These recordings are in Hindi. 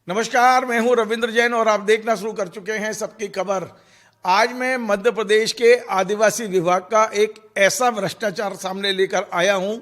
नमस्कार, मैं हूं रविंद्र जैन और आप देखना शुरू कर चुके हैं सबकी खबर। आज मैं मध्य प्रदेश के आदिवासी विभाग का एक ऐसा भ्रष्टाचार सामने लेकर आया हूं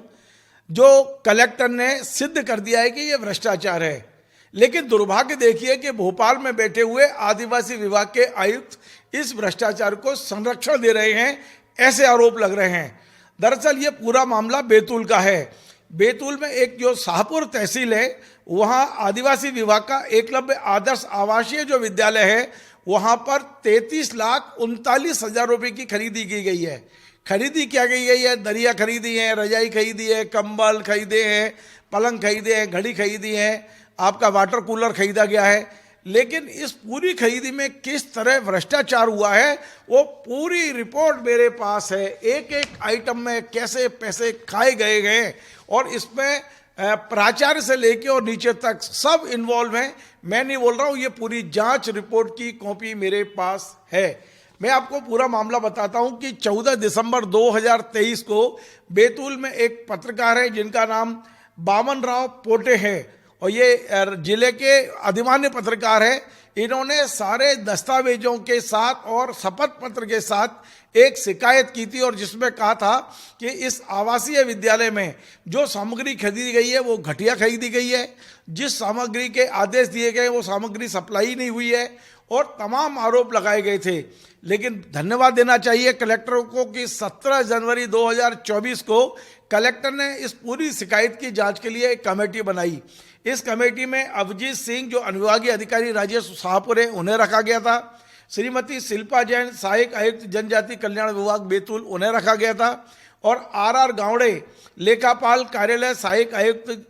जो कलेक्टर ने सिद्ध कर दिया है कि यह भ्रष्टाचार है। लेकिन दुर्भाग्य देखिए कि भोपाल में बैठे हुए आदिवासी विभाग के आयुक्त इस भ्रष्टाचार को संरक्षण दे रहे हैं, ऐसे आरोप लग रहे हैं। दरअसल ये पूरा मामला बैतूल का है। बैतूल में एक जो शाहपुर तहसील है, वहाँ आदिवासी विभाग का एकलव्य आदर्श आवासीय जो विद्यालय है, वहाँ पर 33,39,000 रुपये की खरीदी की गई है। खरीदी क्या की गई है? दरिया खरीदी है, रजाई खरीदी है, कंबल खरीदे हैं, पलंग खरीदे हैं, घड़ी खरीदी है, आपका वाटर कूलर खरीदा गया है। लेकिन इस पूरी खरीदी में किस तरह भ्रष्टाचार हुआ है, वो पूरी रिपोर्ट मेरे पास है। एक एक आइटम में कैसे पैसे खाए गए हैं और इसमें प्राचार्य से लेके और नीचे तक सब इन्वॉल्व हैं। मैं नहीं बोल रहा हूँ, ये पूरी जांच रिपोर्ट की कॉपी मेरे पास है। मैं आपको पूरा मामला बताता हूँ कि 14 दिसंबर 2023 को बैतूल में एक पत्रकार है जिनका नाम बामन राव पोटे है और ये जिले के अधिमान्य पत्रकार है। इन्होंने सारे दस्तावेजों के साथ और शपथ पत्र के साथ एक शिकायत की थी और जिसमें कहा था कि इस आवासीय विद्यालय में जो सामग्री खरीदी गई है वो घटिया खरीदी गई है, जिस सामग्री के आदेश दिए गए वो सामग्री सप्लाई नहीं हुई है और तमाम आरोप लगाए गए थे। लेकिन धन्यवाद देना चाहिए कलेक्टरों को कि 17 जनवरी 2024 को कलेक्टर ने इस पूरी शिकायत की जांच के लिए एक कमेटी बनाई। इस कमेटी में अभिजीत सिंह जो अनुविभागीय अधिकारी राजेश शाहपुर है उन्हें रखा गया था, श्रीमती शिल्पा जैन सहायक आयुक्त जनजाति कल्याण विभाग बैतूल उन्हें रखा गया था और आर गावड़े लेखापाल कार्यालय सहायक आयुक्त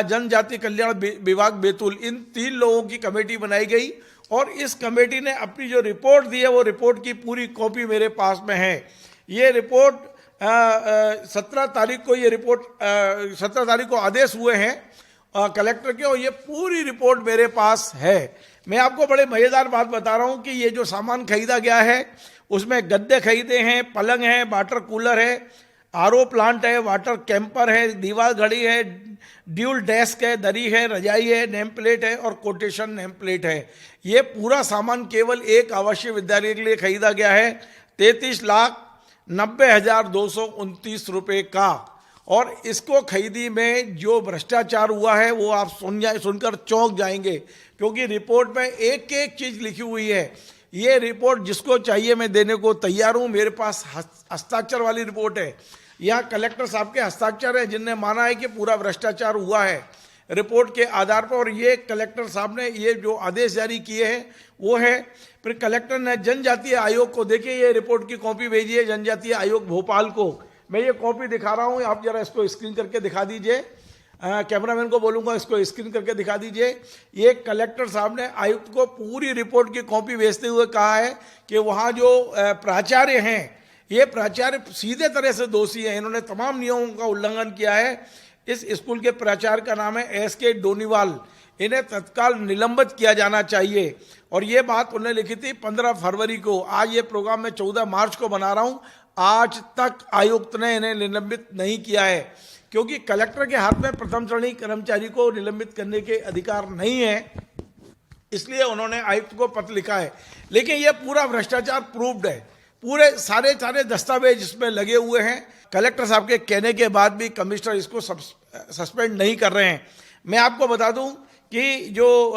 जनजाति कल्याण विभाग बैतूल, इन 3 लोगों की कमेटी बनाई गई और इस कमेटी ने अपनी जो रिपोर्ट दी है वो रिपोर्ट की पूरी कॉपी मेरे पास में है। ये रिपोर्ट 17 तारीख को 17 तारीख को आदेश हुए हैं कलेक्टर के और ये पूरी रिपोर्ट मेरे पास है। मैं आपको बड़े मज़ेदार बात बता रहा हूँ कि ये जो सामान खरीदा गया है उसमें गद्दे खरीदे हैं, पलंग है, वाटर कूलर है, आरओ प्लांट है, वाटर कैंपर है, दीवार घड़ी है, ड्यूल डेस्क है, दरी है, रजाई है, नेम प्लेट है और कोटेशन नेम प्लेट है। ये पूरा सामान केवल एक आवासीय विद्यालय के लिए खरीदा गया है 33,90,229 रुपये का। और इसको खरीदी में जो भ्रष्टाचार हुआ है वो आप सुनकर चौंक जाएंगे, क्योंकि रिपोर्ट में एक एक चीज़ लिखी हुई है। ये रिपोर्ट जिसको चाहिए मैं देने को तैयार हूँ। मेरे पास हस्ताक्षर वाली रिपोर्ट है। यहाँ कलेक्टर साहब के हस्ताक्षर है जिनने माना है कि पूरा भ्रष्टाचार हुआ है रिपोर्ट के आधार पर। और ये कलेक्टर साहब ने ये जो आदेश जारी किए हैं वो है। फिर कलेक्टर ने जनजातीय आयोग को, देखिए ये रिपोर्ट की कॉपी भेजी है जनजातीय आयोग भोपाल को। मैं ये कॉपी दिखा रहा हूँ, आप जरा इसको स्क्रीन करके दिखा दीजिए। कैमरामैन को बोलूँगा इसको स्क्रीन करके दिखा दीजिए। ये कलेक्टर साहब ने आयुक्त को पूरी रिपोर्ट की कॉपी भेजते हुए कहा है कि वहाँ जो प्राचार्य हैं, ये प्राचार्य सीधे तरह से दोषी हैं। इन्होंने तमाम नियमों का उल्लंघन किया है। इस स्कूल के प्राचार्य का नाम है SK डोनीवाल। इन्हें तत्काल निलंबित किया जाना चाहिए। और ये बात उन्होंने लिखी थी 15 फरवरी को। आज ये प्रोग्राम मैं 14 मार्च को बना रहा हूँ। आज तक आयुक्त ने इन्हें निलंबित नहीं किया है, क्योंकि कलेक्टर के हाथ में प्रथम श्रेणी कर्मचारी को निलंबित करने के अधिकार नहीं है, इसलिए उन्होंने आयुक्त को पत्र लिखा है। लेकिन यह पूरा भ्रष्टाचार प्रूव्ड है। पूरे सारे दस्तावेज इसमें लगे हुए हैं। कलेक्टर साहब के कहने के बाद भी कमिश्नर इसको सस्पेंड नहीं कर रहे हैं। मैं आपको बता दूं कि जो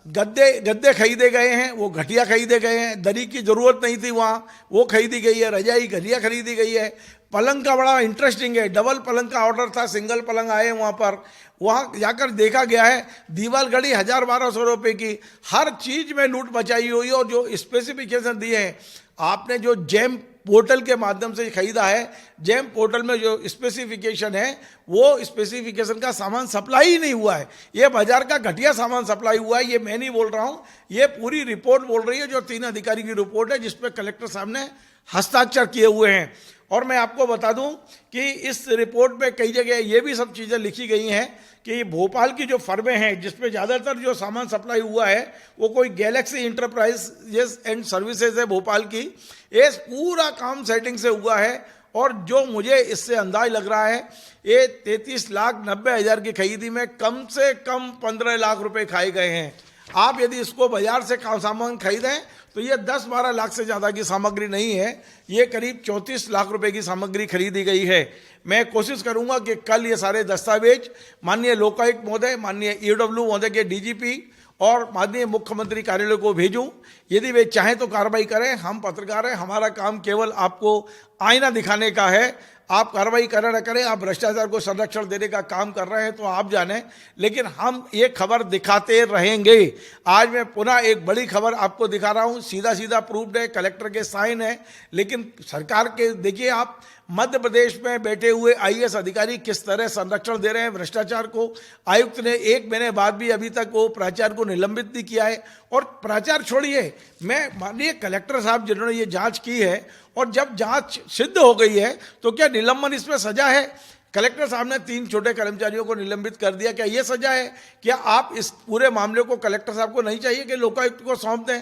गद्दे खरीदे गए हैं वो घटिया खरीदे गए हैं। दरी की ज़रूरत नहीं थी वहाँ, वो खरीदी गई है। रजाई घटिया खरीदी गई है। पलंग का बड़ा इंटरेस्टिंग है, डबल पलंग का ऑर्डर था, सिंगल पलंग आए वहाँ पर। वहाँ जाकर देखा गया है दीवार घड़ी 1,000-1,200 रुपये की। हर चीज़ में लूट मचाई हुई है। और जो स्पेसिफिकेशन दिए हैं, आपने जो जेम पोर्टल के माध्यम से खरीदा है, जेम पोर्टल में जो स्पेसिफिकेशन है वो स्पेसिफिकेशन का सामान सप्लाई ही नहीं हुआ है। ये बाजार का घटिया सामान सप्लाई हुआ है। ये मैं नहीं बोल रहा हूँ, ये पूरी रिपोर्ट बोल रही है, जो 3 अधिकारी की रिपोर्ट है जिसपे कलेक्टर साहब ने हस्ताक्षर किए हुए हैं। और मैं आपको बता दूं कि इस रिपोर्ट में कई जगह ये भी सब चीज़ें लिखी गई हैं कि भोपाल की जो फर्में हैं जिसमें ज़्यादातर जो सामान सप्लाई हुआ है वो कोई गैलेक्सी इंटरप्राइजेस एंड सर्विसेज है भोपाल की। ये पूरा काम सेटिंग से हुआ है। और जो मुझे इससे अंदाज लग रहा है, ये 33,90,000 की खरीदी में कम से कम 15 लाख रुपए खाए गए हैं। आप यदि इसको बाजार से सामान खरीदें तो ये 10-12 लाख से ज़्यादा की सामग्री नहीं है, ये करीब 34 लाख रुपए की सामग्री खरीदी गई है। मैं कोशिश करूंगा कि कल ये सारे दस्तावेज माननीय लोकायुक्त महोदय, माननीय ईओडब्ल्यू महोदय के डीजीपी और माननीय मुख्यमंत्री कार्यालय को भेजूं। यदि वे चाहें तो कार्रवाई करें। हम पत्रकार हैं, हमारा काम केवल आपको आईना दिखाने का है। आप कार्रवाई करें न करें, आप भ्रष्टाचार को संरक्षण देने का काम कर रहे हैं तो आप जानें, लेकिन हम ये खबर दिखाते रहेंगे। आज मैं पुनः एक बड़ी खबर आपको दिखा रहा हूँ, सीधा सीधा प्रूफ्ड है, कलेक्टर के साइन है, लेकिन सरकार के देखिए आप मध्य प्रदेश में बैठे हुए आईएएस अधिकारी किस तरह संरक्षण दे रहे हैं भ्रष्टाचार को। आयुक्त ने 1 महीने बाद भी अभी तक वो प्राचार्य को निलंबित नहीं किया है। और प्राचार्य छोड़िए, मैं माननीय कलेक्टर साहब जिन्होंने ये जांच की है, और जब जांच सिद्ध हो गई है तो क्या निलंबन इसमें सजा है? कलेक्टर साहब ने 3 छोटे कर्मचारियों को निलंबित कर दिया, क्या ये सजा है? क्या आप इस पूरे मामले को कलेक्टर साहब को नहीं चाहिए कि लोकायुक्त को सौंप दें?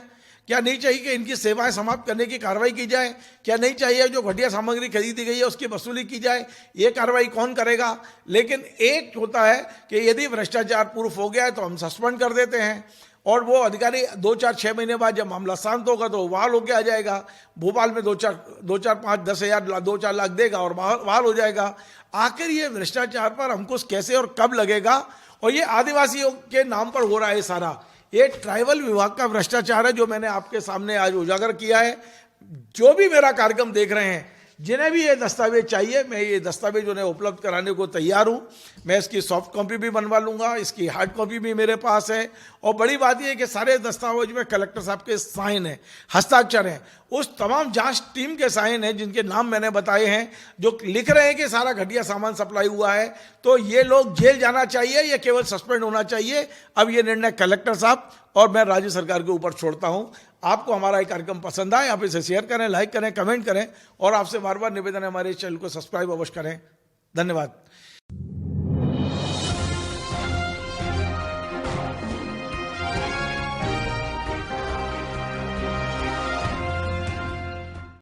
क्या नहीं चाहिए कि इनकी सेवाएं समाप्त करने की कार्रवाई की जाए? क्या नहीं चाहिए जो घटिया सामग्री खरीदी गई है उसकी वसूली की जाए? ये कार्रवाई कौन करेगा? लेकिन एक होता है कि यदि भ्रष्टाचार प्रूफ हो गया है तो हम सस्पेंड कर देते हैं, और वो अधिकारी 2-4-6 महीने बाद जब मामला शांत होगा तो बहाल होकर आ जाएगा। भोपाल में 2-4-5-10,000 2-4 लाख देगा और बहाल हो जाएगा। आखिर ये भ्रष्टाचार पर हमको कैसे और कब लगेगा? और ये आदिवासियों के नाम पर हो रहा है सारा, ये ट्राइबल विभाग का भ्रष्टाचार है जो मैंने आपके सामने आज उजागर किया है। जो भी मेरा कार्यक्रम देख रहे हैं, जिन्हें भी ये दस्तावेज चाहिए, मैं ये दस्तावेज उन्हें उपलब्ध कराने को तैयार हूँ। मैं इसकी सॉफ्ट कॉपी भी बनवा लूँगा, इसकी हार्ड कॉपी भी मेरे पास है। और बड़ी बात यह है कि सारे दस्तावेज में कलेक्टर साहब के साइन हैं, हस्ताक्षर हैं, उस तमाम जांच टीम के साइन हैं जिनके नाम मैंने बताए हैं, जो लिख रहे हैं कि सारा घटिया सामान सप्लाई हुआ है। तो ये लोग जेल जाना चाहिए या केवल सस्पेंड होना चाहिए? अब ये निर्णय कलेक्टर साहब और मैं राज्य सरकार के ऊपर छोड़ता हूँ। आपको हमारा ये कार्यक्रम पसंद आए, आप इसे शेयर करें, लाइक करें, कमेंट करें, और आपसे बार बार निवेदन है हमारे चैनल को सब्सक्राइब अवश्य करें। धन्यवाद।